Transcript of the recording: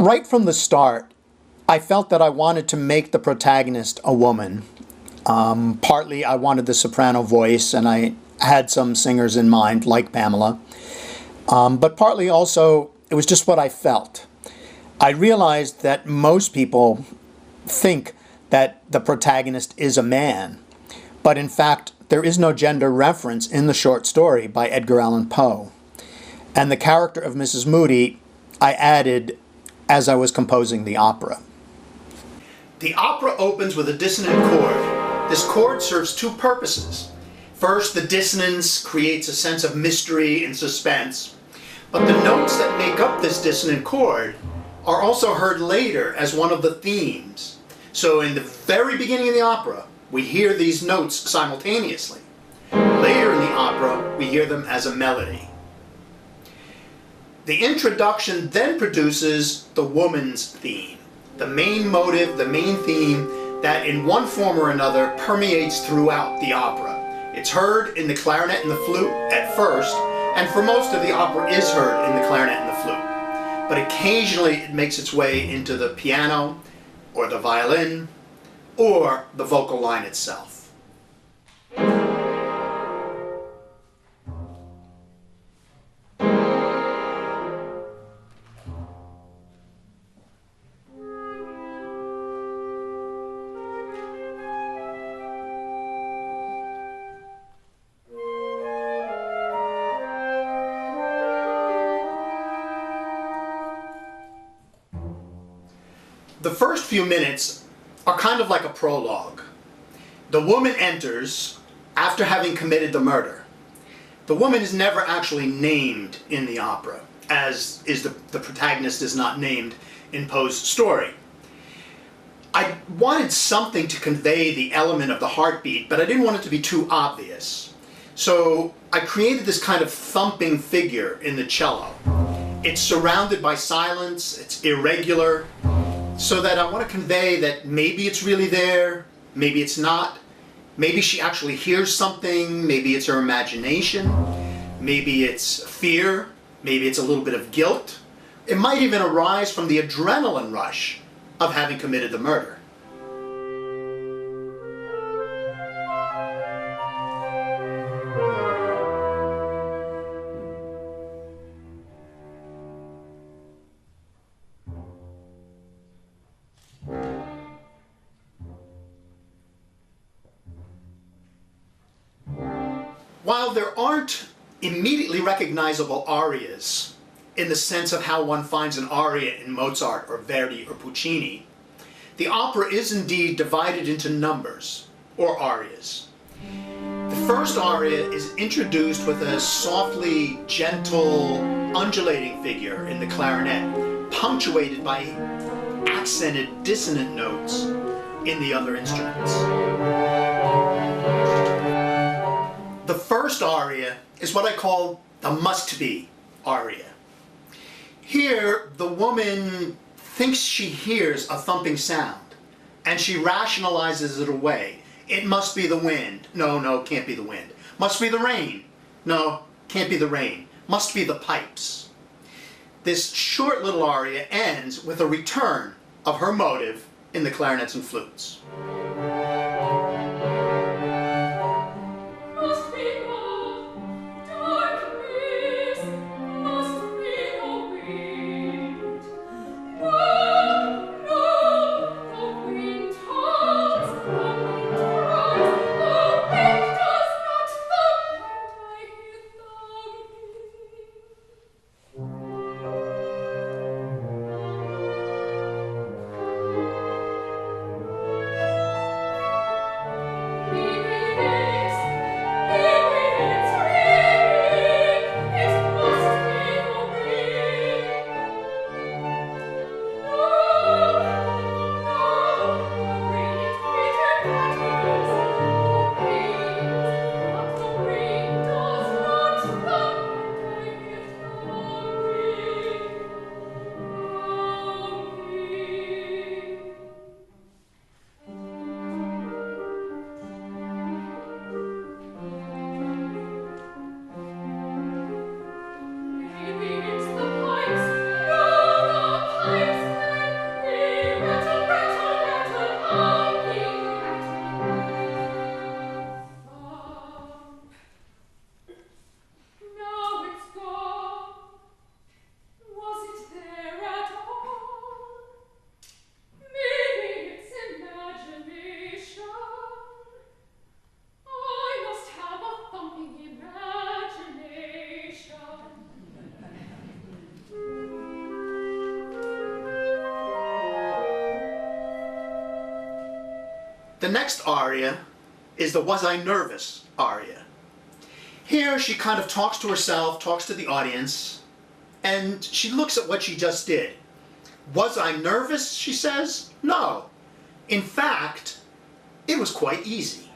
Right from the start, I felt that I wanted to make the protagonist a woman. Partly I wanted the soprano voice, and I had some singers in mind, like Pamela. But partly also, it was just what I felt. I realized that most people think that the protagonist is a man, but in fact, there is no gender reference in the short story by Edgar Allan Poe. And the character of Mrs. Moody, I added as I was composing the opera. The opera opens with a dissonant chord. This chord serves two purposes. First, the dissonance creates a sense of mystery and suspense, but the notes that make up this dissonant chord are also heard later as one of the themes. So in the very beginning of the opera, we hear these notes simultaneously. Later in the opera, we hear them as a melody. The introduction then produces the woman's theme, the main motive, the main theme that in one form or another permeates throughout the opera. It's heard in the clarinet and the flute at first, and for most of the opera is heard in the clarinet and the flute. But occasionally it makes its way into the piano, or the violin, or the vocal line itself. The first few minutes are kind of like a prologue. The woman enters after having committed the murder. The woman is never actually named in the opera, as is the protagonist is not named in Poe's story. I wanted something to convey the element of the heartbeat, but I didn't want it to be too obvious. So I created this kind of thumping figure in the cello. It's surrounded by silence, it's irregular, so that I want to convey that maybe it's really there, maybe it's not. Maybe she actually hears something, maybe it's her imagination, maybe it's fear, maybe it's a little bit of guilt. It might even arise from the adrenaline rush of having committed the murder. While there aren't immediately recognizable arias in the sense of how one finds an aria in Mozart or Verdi or Puccini, the opera is indeed divided into numbers, or arias. The first aria is introduced with a softly gentle, undulating figure in the clarinet, punctuated by accented dissonant notes in the other instruments. The first aria is what I call the must-be aria. Here, the woman thinks she hears a thumping sound, and she rationalizes it away. It must be the wind. No, can't be the wind. Must be the rain. No, can't be the rain. Must be the pipes. This short little aria ends with a return of her motive in the clarinets and flutes. The next aria is the Was I Nervous aria. Here she kind of talks to herself, talks to the audience, and she looks at what she just did. Was I nervous, she says? No. In fact, it was quite easy.